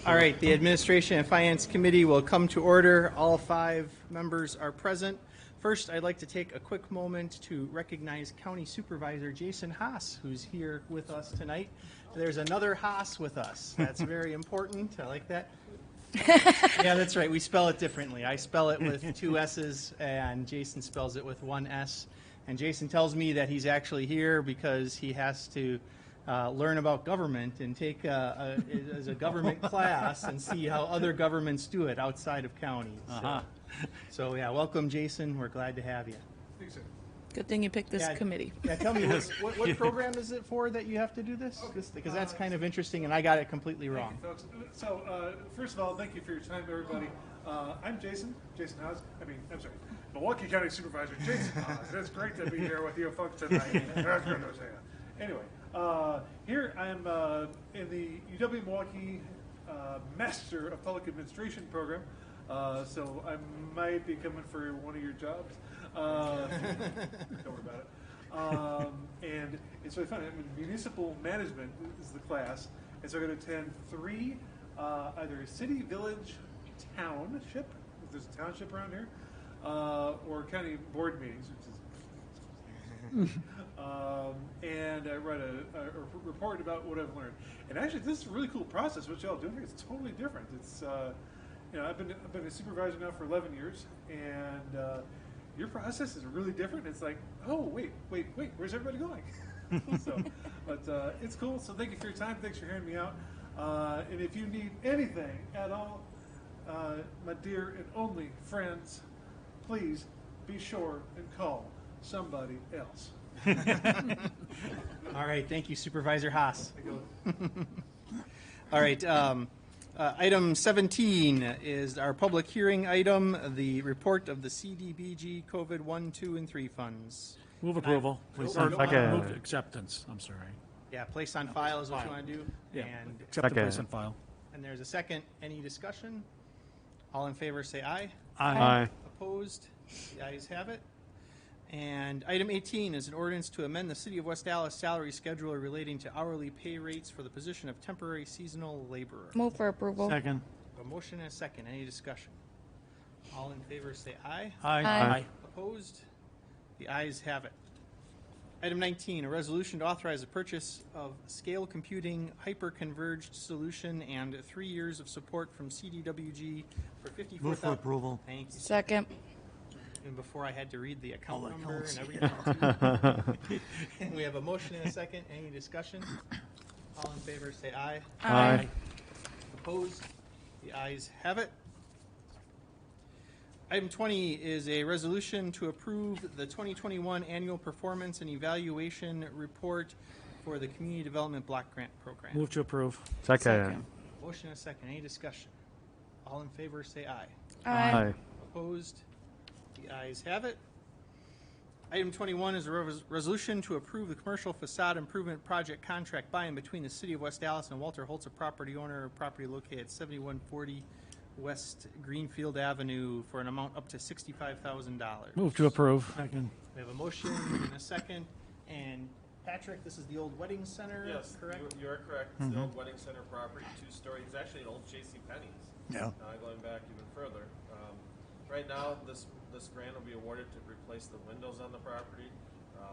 All right, the Administration and Finance Committee will come to order. All 5 members are present. First, I'd like to take a quick moment to recognize County Supervisor Jason Haas, who's here with us tonight. There's another Haas with us. That's very important. I like that. Yeah, that's right. We spell it differently. I spell it with 2 S's, and Jason spells it with 1 S. And Jason tells me that he's actually here because he has to learn about government and take as a government class and see how other governments do it outside of county. So yeah, welcome, Jason. We're glad to have you. Thanks, sir. Good thing you picked this committee. Yeah, tell me, what program is it for that you have to do this? Okay. Because that's kind of interesting, and I got it completely wrong. Thank you, folks. So, first of all, thank you for your time, everybody. I'm Jason Haas. I'm sorry, Milwaukee County Supervisor Jason Haas. It's great to be here with you folks tonight. Anyway, here I'm in the UW Milwaukee Master of Public Administration program. So I might be coming for one of your jobs. Don't worry about it. And it's really fun. Municipal management is the class, and so I'm going to attend 3 either city, village, township, if there's a township around here, or county board meetings, which is and I write a report about what I've learned. And actually, this is a really cool process. What y'all doing? It's totally different. It's I've been a supervisor now for 11 years, and your process is really different. It's like, oh wait, where's everybody going? But it's cool. So thank you for your time. Thanks for hearing me out. And if you need anything at all, my dear and only friends, please be sure and call somebody else. All right, thank you, Supervisor Haas. All right, item 17 is our public hearing item, the report of the CDBG COVID 1, 2, and 3 funds. Move approval, please. Move Acceptance, I'm sorry. Yeah, place on file is what you want to do. Yeah, And, accept the place on file. and there's a second. Any discussion? All in favor say aye. Aye. Opposed? The ayes have it. And item 18 is an ordinance to amend the City of West Dallas salary schedule relating to hourly pay rates for the position of temporary seasonal laborer. Move for approval. Second. A motion and a second. Any discussion? All in favor say aye. Aye. Opposed? The ayes have it. Item 19, a resolution to authorize the purchase of Scale Computing Hyper-Converged Solution and 3 years of support from CDWG for $54,000. Move for approval. Thank you. Second. And before I had to read the account number and everything. Too. And we have a motion and a second. Any discussion? All in favor say aye. Aye. Opposed? The ayes have it. Item 20 is a resolution to approve the 2021 Annual Performance and Evaluation Report for the Community Development Block Grant Program. Move to approve. Second. Motion and a second. Any discussion? All in favor say aye. Aye. Opposed? The ayes have it. Item 21 is a resolution to approve the commercial facade improvement project contract by and between the City of West Dallas and Walter Holtz, a property owner of property located at 7140 West Greenfield Avenue for an amount up to $65,000. Move to approve. Second. We have a motion and a second. And Patrick, this is the old wedding center, Yes, correct? you are correct. It's the old wedding center property, 2-story. It's actually an old J.C. Penney's. Yeah. Going back even further. Right now, this grant will be awarded to replace the windows on the property.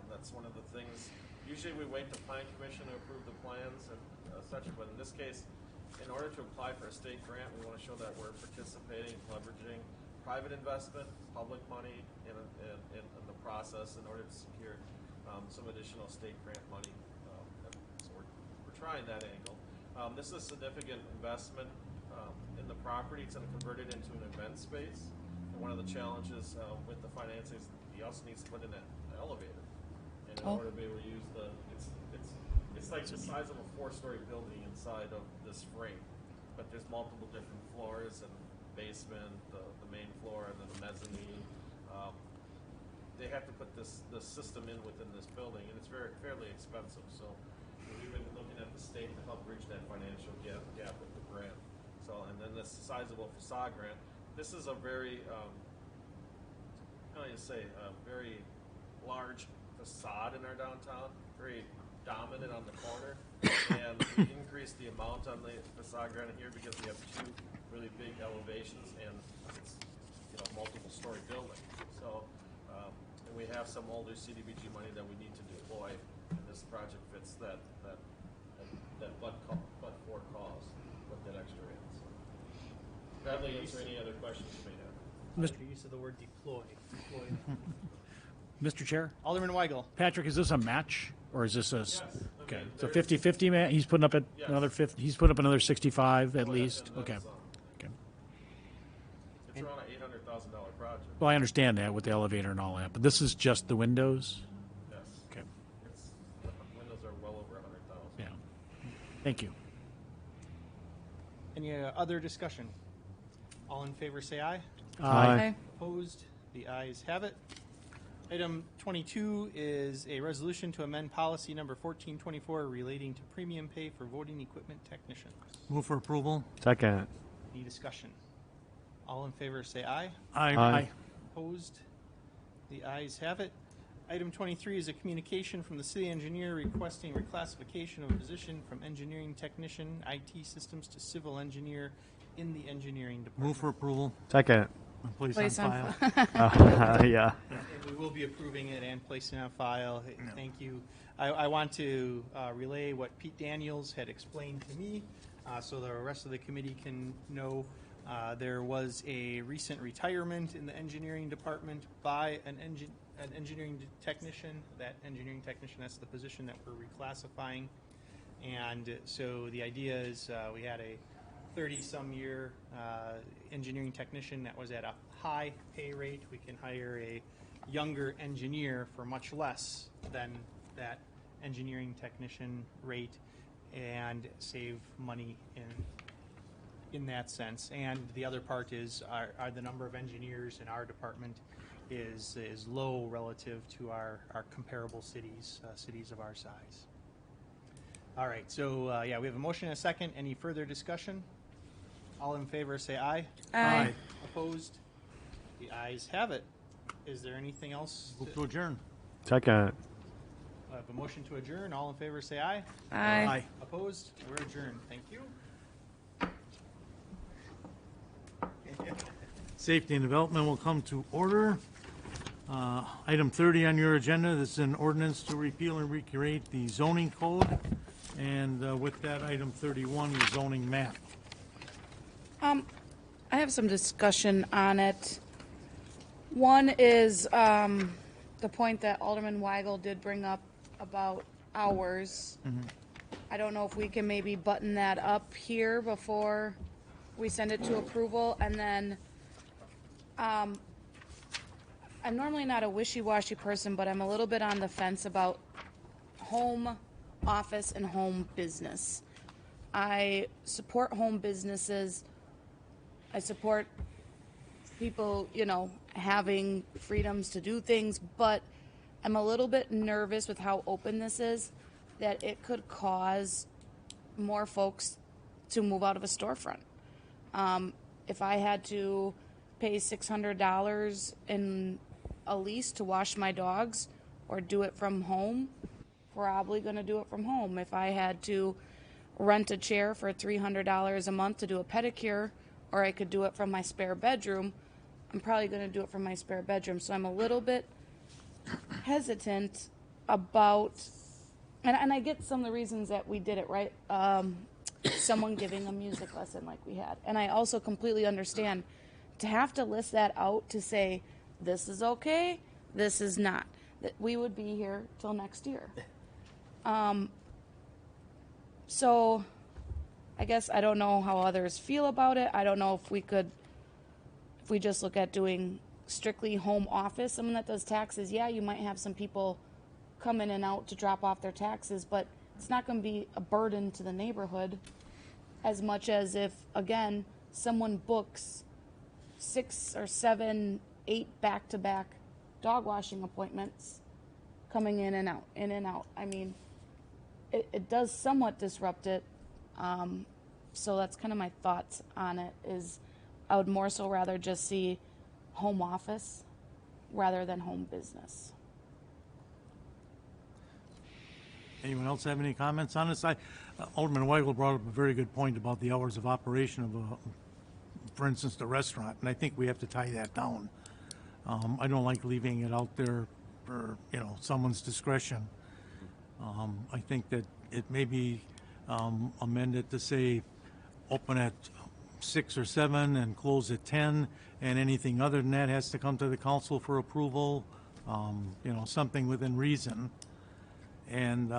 That's one of the things. Usually, we wait the plan commission to approve the plans and such. But in this case, in order to apply for a state grant, we want to show that we're participating, leveraging private investment, public money in the process in order to secure some additional state grant money. So we're trying that angle. This is a significant investment in the property. It's going to convert it into an event space. And one of the challenges with the financing is he also needs to put in an elevator. And in order to be able to use it's like the size of a 4-story building inside of this frame. But there's multiple different floors and basement, the main floor, and then the mezzanine. They have to put this system in within this building, and it's fairly expensive. So we've been looking at the state to help bridge that financial gap with the grant. So, and then this sizable facade grant. This is a very, how do you say, a very large facade in our downtown, very dominant on the corner, and we increased the amount on the facade granite here because we have two really big elevations and it's, multiple story building. So, and we have some older CDBG money that we need to deploy, and this project fits that but for cause with that extra in. So, gladly answer any other questions you may have. The use of the word deploy. Mr. Chair, Alderman Weigel. Patrick, is this a match or is this a? Yes. Okay, I mean, so there's- 50-50 man. He's putting up Yes. another 50. He's putting up another 65 at Oh, least. that's, Okay. okay. Okay. It's around an $800,000 project. Well, I understand that with the elevator and all that, but this is just the windows. Yes. Okay. It's, the windows are well over 100,000. Yeah. Thank you. Any other discussion? All in favor say aye. Aye. Opposed? The ayes have it. Item 22 is a resolution to amend policy number 1424 relating to premium pay for voting equipment technicians. Move for approval. Second. Any discussion? All in favor say aye. Aye. Opposed? The ayes have it. Item 23 is a communication from the city engineer requesting reclassification of a position from engineering technician IT systems to civil engineer in the engineering department. Move for approval. Second. Place Place on on file. Yeah. And we will be approving it and placing it on file. Thank you. I want to relay what Pete Daniels had explained to me so the rest of the committee can know. There was a recent retirement in the engineering department by an engineering technician. That engineering technician, that's the position that we're reclassifying. And so the idea is we had a 30-some year engineering technician that was at a high pay rate. We can hire a younger engineer for much less than that engineering technician rate and save money in that sense. And the other part is our the number of engineers in our department is low relative to our comparable cities of our size. All right, so yeah, we have a motion and a second. Any further discussion? All in favor say aye. Aye. Opposed? The ayes have it. Is there anything else? Move to adjourn. Second. I have a motion to adjourn. All in favor say aye. Aye. Opposed? We're adjourned. Thank you. Safety and Development will come to order. Item 30 on your agenda, this is an ordinance to repeal and recreate the zoning code. And with that, item 31, the zoning map. I have some discussion on it. One is the point that Alderman Weigel did bring up about hours. I don't know if we can maybe button that up here before we send it to approval. And then I'm normally not a wishy-washy person, but I'm a little bit on the fence about home office and home business. I support home businesses. I support people, having freedoms to do things, but I'm a little bit nervous with how open this is, that it could cause more folks to move out of a storefront. If I had to pay $600 in a lease to wash my dogs or do it from home, probably going to do it from home. If I had to rent a chair for $300 a month to do a pedicure, or I could do it from my spare bedroom, I'm probably going to do it from my spare bedroom. So I'm a little bit hesitant about, and I get some of the reasons that we did it, right? Someone giving a music lesson like we had. And I also completely understand to have to list that out to say, this is okay, this is not, that we would be here till next year. So I guess I don't know how others feel about it. I don't know if we just look at doing strictly home office, someone that does taxes, yeah, you might have some people come in and out to drop off their taxes, but it's not going to be a burden to the neighborhood as much as if, again, someone books 6 or 7, 8 back-to-back dog washing appointments coming in and out. I mean, it does somewhat disrupt it. So that's kind of my thoughts on it, is I would more so rather just see home office rather than home business. Anyone else have any comments on this? Alderman Weigel brought up a very good point about the hours of operation of, for instance, the restaurant, and I think we have to tie that down. I don't like leaving it out there for, someone's discretion. I think that it may be amended to say open at 6 or 7 and close at 10, and anything other than that has to come to the council for approval, something within reason. And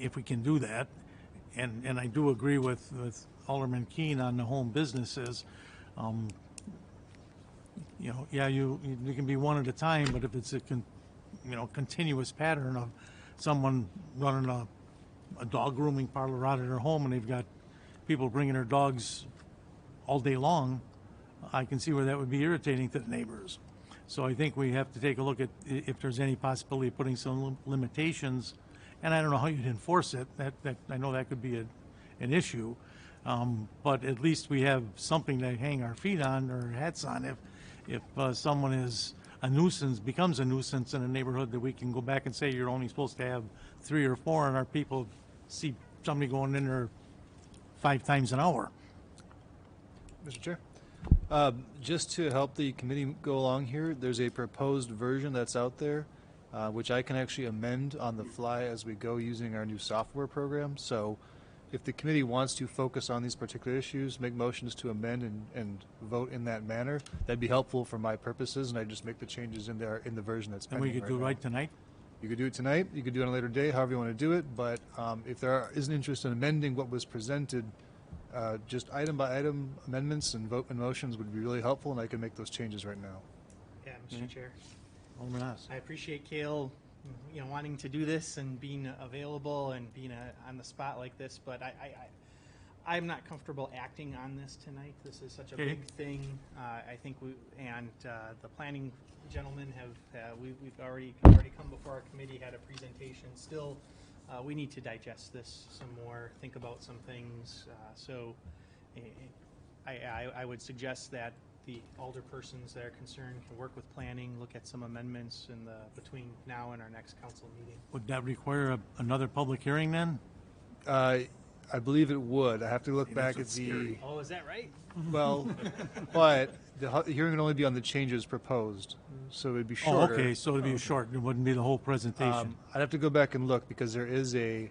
if we can do that, and I do agree with Alderman Keene on the home businesses, you can be one at a time, but if it's a continuous pattern of someone running a dog grooming parlor out of their home and they've got people bringing their dogs all day long, I can see where that would be irritating to the neighbors. So I think we have to take a look at if there's any possibility of putting some limitations, and I don't know how you'd enforce it. That I know that could be an issue, but at least we have something to hang our feet on or hats on if someone is becomes a nuisance in a neighborhood, that we can go back and say you're only supposed to have 3 or 4, and our people see somebody going in there 5 times an hour. Mr. Chair, just to help the committee go along here, there's a proposed version that's out there, which I can actually amend on the fly as we go using our new software program. So if the committee wants to focus on these particular issues, make motions to amend and vote in that manner, that'd be helpful for my purposes, and I just make the changes in there in the version that's And pending we could do now. right tonight? You could do it tonight, you could do it on a later day, however you want to do it, but if there is an interest in amending what was presented, just item by item amendments and vote and motions would be really helpful, and I can make those changes right now. Yeah, Mr. Chair. Alderman Haas. I appreciate Kale, wanting to do this and being available and being on the spot like this, but I'm not comfortable acting on this tonight. This is such a Okay. big thing. I think the planning gentlemen we've already come before our committee, had a presentation. Still, we need to digest this some more, think about some things. So I would suggest that the alderpersons that are concerned can work with planning, look at some amendments between now and our next council meeting. Would that require another public hearing then? I believe it would. I have to look See, back that's at what's the, scary. Oh, is that right? well, but the hearing would only be on the changes proposed, so it'd be Oh, shorter. okay, so it'd be short, it wouldn't be the whole presentation. I'd have to go back and look, because there is a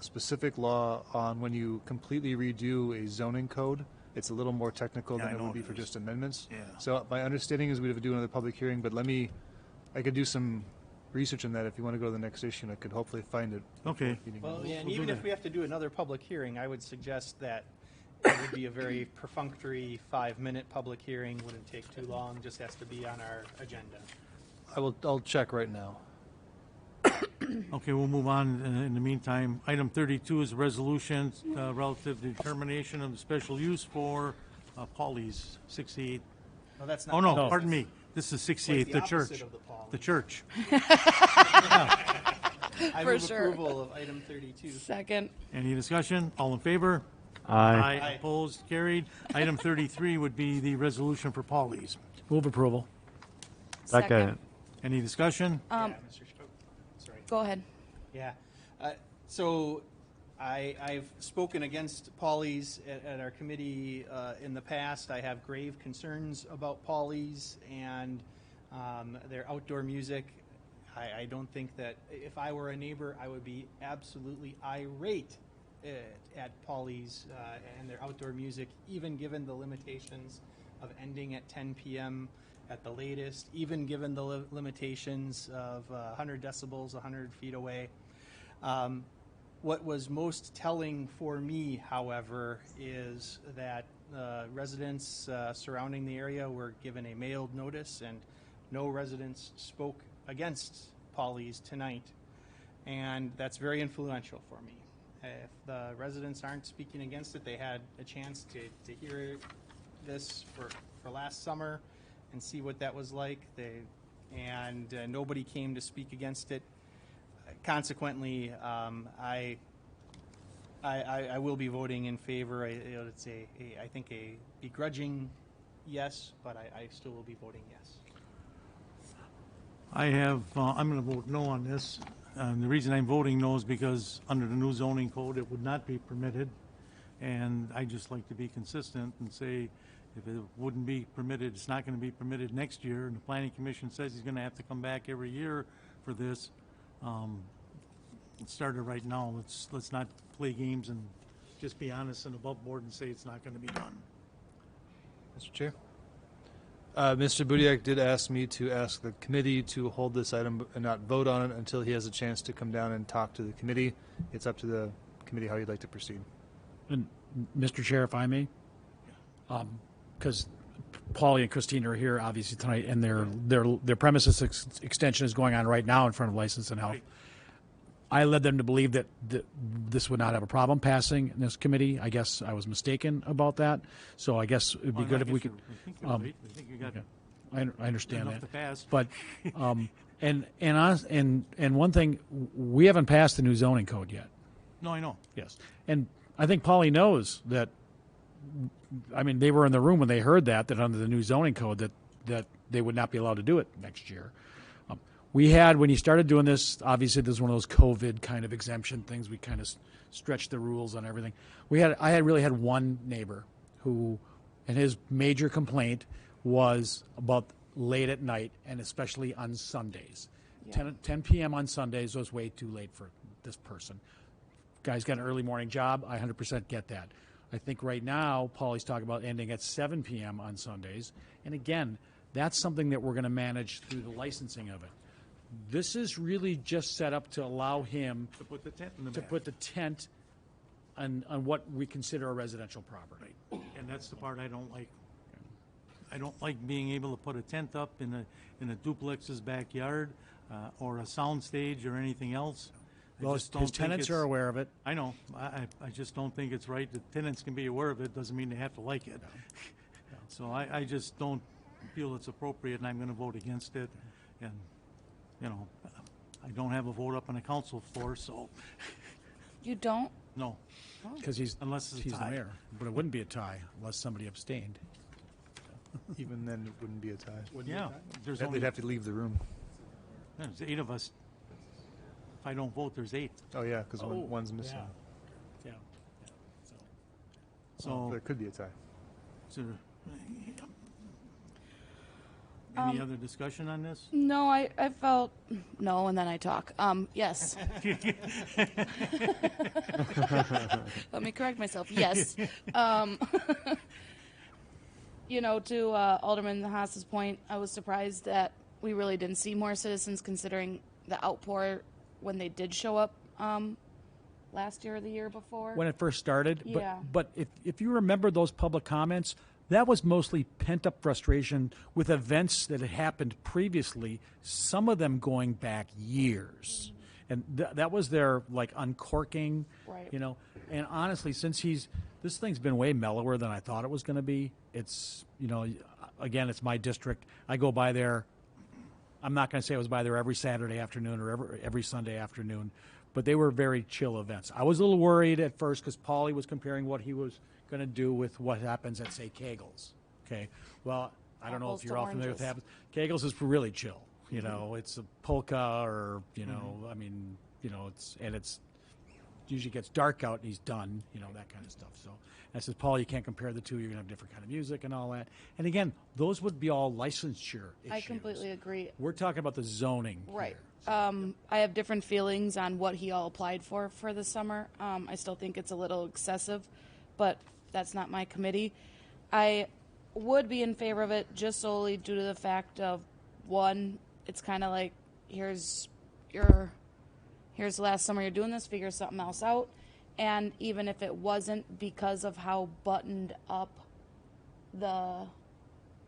specific law on when you completely redo a zoning code. It's a little more technical Yeah, I than it know would be it for is. just amendments. Yeah. So my understanding is we'd have to do another public hearing, but I could do some research on that. If you want to go to the next issue, and I could hopefully find it. Okay. Well, yeah, and We'll do even if that. we have to do another public hearing, I would suggest that it would be a very perfunctory 5-minute public hearing. Wouldn't take too long, just has to be on our agenda. I'll check right now. Okay, we'll move on in the meantime. Item 32 is a resolution relative to determination of the special use for Pauley's 68. No, that's not. Oh, no, Paul's. pardon me. This is 68, the the opposite church. of the Pauley's. The church. I For move sure. approval of item 32. Second. Any discussion? All in favor? Aye. Aye. Opposed? Carried. Item 33 would be the resolution for Pauley's. Move approval. Second. Any discussion? Yeah, Mr. Sorry. Go ahead. Yeah. So I've spoken against Pauley's at our committee in the past. I have grave concerns about Pauley's and their outdoor music. I don't think that if I were a neighbor, I would be absolutely irate at Pauley's and their outdoor music, even given the limitations of ending at 10 p.m. at the latest, even given the limitations of 100 decibels, 100 feet away. What was most telling for me, however, is that residents surrounding the area were given a mailed notice, and no residents spoke against Pauley's tonight. And that's very influential for me. If the residents aren't speaking against it, they had a chance to hear this for last summer and see what that was like. Nobody came to speak against it. Consequently, I will be voting in favor. It's I think a begrudging yes, but I still will be voting yes. I'm going to vote no on this. The reason I'm voting no is because under the new zoning code, it would not be permitted. And I just like to be consistent and say, if it wouldn't be permitted, it's not going to be permitted next year, and the planning commission says he's going to have to come back every year for this. Let's start it right now. Let's not play games and just be honest and above board and say it's not going to be done. Mr. Chair. Mr. Budiak did ask me to ask the committee to hold this item and not vote on it until he has a chance to come down and talk to the committee. It's up to the committee how you'd like to proceed. And Mr. Chair, if I may, because Paulie and Christine are here obviously tonight, and their premises extension is going on right now in front of License and Health. Right. I led them to believe that this would not have a problem passing in this committee. I guess I was mistaken about that. So I guess it would be good if we could. I think you're right. I think you got I understand enough that. to pass. But and one thing, we haven't passed the new zoning code yet. No, I know. Yes, and I think Paulie knows that. I mean, they were in the room when they heard that under the new zoning code that they would not be allowed to do it next year. We had, when you started doing this, obviously there's one of those COVID kind of exemption things. We kind of stretched the rules on everything. I had really had one neighbor who, and his major complaint was about late at night, and especially on Sundays. Yeah. 10 p.m. on Sundays was way too late for this person. Guy's got an early morning job. I 100% get that. I think right now, Paulie's talking about ending at 7 p.m. on Sundays. And again, that's something that we're going to manage through the licensing of it. This is really just set up to allow him To put the tent in the to back. put the tent on what we consider a residential property. And that's the part I don't like. I don't like being able to put a tent up in a duplex's backyard, or a sound stage or anything else. I Well, just don't his think tenants it's- are aware of it. I know. I just don't think it's right. The tenants can be aware of it, doesn't mean they have to like it. So I just don't feel it's appropriate, and I'm going to vote against it. And, you know, I don't have a vote up on the council floor, so, You don't? no. Because Unless it's a he's the tie. mayor. But it wouldn't be a tie unless somebody abstained. Even then, it wouldn't be a tie. Yeah, there's They'd only, have to leave the room. there's 8 of us. If I don't vote, there's 8. Oh, yeah, because one's missing. Yeah. So, There could be a tie. so, any other discussion on this? No, I felt no, and then I talk. Yes. Let me correct myself. Yes. You know, to Alderman Haas's point, I was surprised that we really didn't see more citizens, considering the outpour when they did show up last year or the year before. When it first started. Yeah. But if you remember those public comments, that was mostly pent-up frustration with events that had happened previously, some of them going back years. And that was their, like, uncorking, Right. you know. And honestly, since this thing's been way mellower than I thought it was going to be. It's, you know, again, it's my district. I go by there. I'm not going to say I was by there every Saturday afternoon or every Sunday afternoon, but they were very chill events. I was a little worried at first because Paulie was comparing what he was going to do with what happens at, say, Kegel's. Okay, well, I don't know Apples if you're to all familiar with oranges. Kegel's is really chill. You know, it's a polka or, you know, I mean, you know, it's usually gets dark out and he's done, you know, that kind of stuff. So I said, Paul, you can't compare the two. You're going to have different kind of music and all that. And again, those would be all licensure issues. I completely agree. We're talking about the zoning. Right. here. I have different feelings on what he all applied for the summer. I still think it's a little excessive, but that's not my committee. I would be in favor of it just solely due to the fact of, one, it's kind of like, here's the last summer you're doing this, figure something else out. And even if it wasn't because of how buttoned up the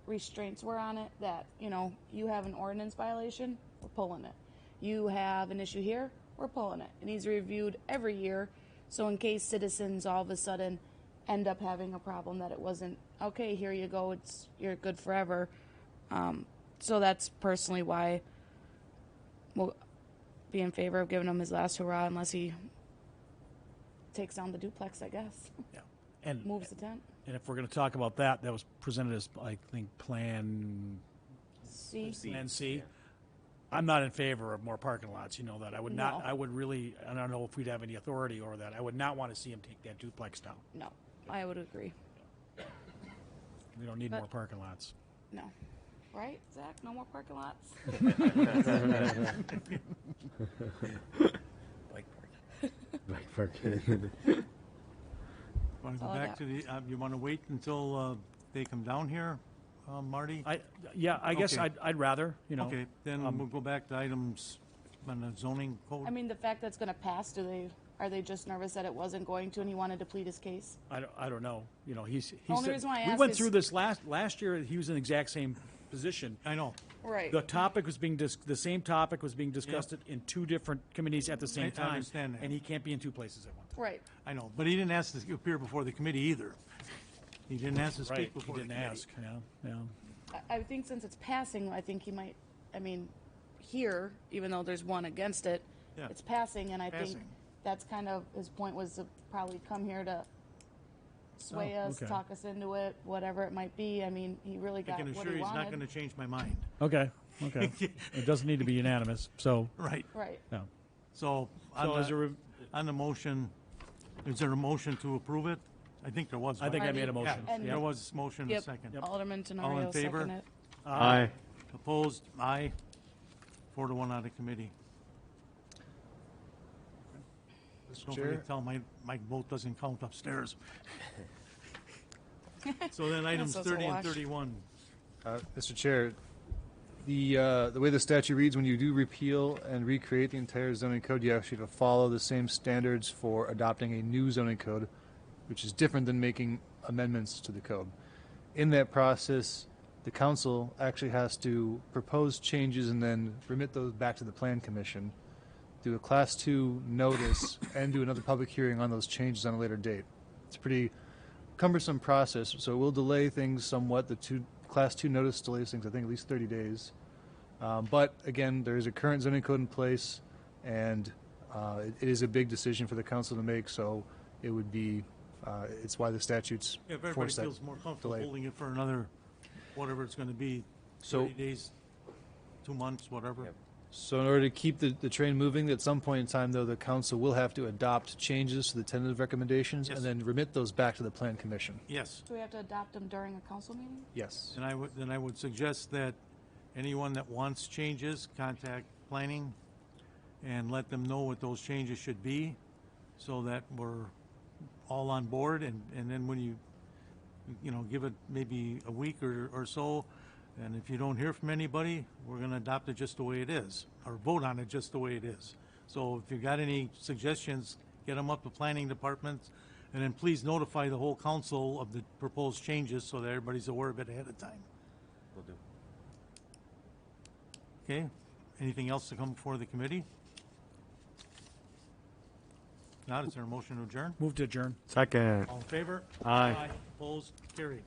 restraints were on it, that, you know, you have an ordinance violation, we're pulling it. You have an issue here, we're pulling it. It needs reviewed every year, so in case citizens all of a sudden end up having a problem that it wasn't, okay, here you go, you're good forever. So that's personally why we'll be in favor of giving him his last hurrah unless he takes down the duplex, I guess. Yeah. And, Moves the tent. and if we're going to talk about that, that was presented as, I think, Plan See? Plan C. I'm not in favor of more parking lots, you know that. I would not, No. I would really, I don't know if we'd have any authority over that. I would not want to see him take that duplex down. No, I would agree. We don't need But- more parking lots. No. Right, Zach? No more parking lots? Bike parking. Want to go all I back got. to the, you want to wait until they come down here, Marty? I guess Okay. I'd rather, you know. Okay, then we'll go back to items on the zoning code. I mean, the fact that it's gonna pass, are they just nervous that it wasn't going to and he wanted to plead his case? I don't know. You know, he's only said- reason why I we ask went is- through this last year. He was in the exact same position. I know. Right. The topic was being the same topic was being discussed in two different committees at the same I time. understand that. And he can't be in two places at one time. Right. I know, but he didn't ask to appear before the committee either. He didn't ask to speak Right. He before the didn't committee. ask. Yeah. I think since it's passing, I think he might, I mean, here, even though there's one against it, Yeah. it's passing, and I think Passing. that's kind of, his point was to probably come here to sway Oh, us, okay. talk us into it, whatever it might be. I mean, he really I got can what assure he you he's not going wanted. to change my mind. Okay. It doesn't need to be unanimous. So, Right. Right. no. So, So is there? on the motion, is there a motion to approve it? I think there was. I think I right? made a Already- motion. And- There was a motion, a Yep. second. Alderman All in Tenorio favor? seconded it. Aye. Opposed? Aye. 4-1 out of committee. Mr. Don't Chair, forget to tell my vote doesn't count upstairs. So then items So it's a 30 and wash. 31. Mr. Chair, the way the statute reads, when you do repeal and recreate the entire zoning code, you actually have to follow the same standards for adopting a new zoning code, which is different than making amendments to the code. In that process, the council actually has to propose changes and then remit those back to the Plan Commission, do a Class 2 notice, and do another public hearing on those changes on a later date. It's a pretty cumbersome process, so it will delay things somewhat. The Class 2 notice delays things, I think, at least 30 days. But again, there is a current zoning code in place, and it is a big decision for the council to make, so it would be, it's why the statutes If everybody force that feels more comfortable delay. holding it for another, whatever it's going to be, So- 30 days, 2 months, whatever. So in order to keep the train moving, at some point in time, though, the council will have to adopt changes to the tentative recommendations Yes. and then remit those back to the Plan Commission. Yes. Do we have to adopt them during a council meeting? Yes. And I would suggest that anyone that wants changes, contact planning and let them know what those changes should be so that we're all on board. And then when you give it maybe a week or so, and if you don't hear from anybody, we're going to adopt it just the way it is, or vote on it just the way it is. So if you got any suggestions, get them up to planning department, and then please notify the whole council of the proposed changes so that everybody's aware of it ahead of time. Will do. Okay? Anything else to come before the committee? Not, is there a motion to adjourn? Move to adjourn. Second. All in favor? Aye. Opposed? Carried.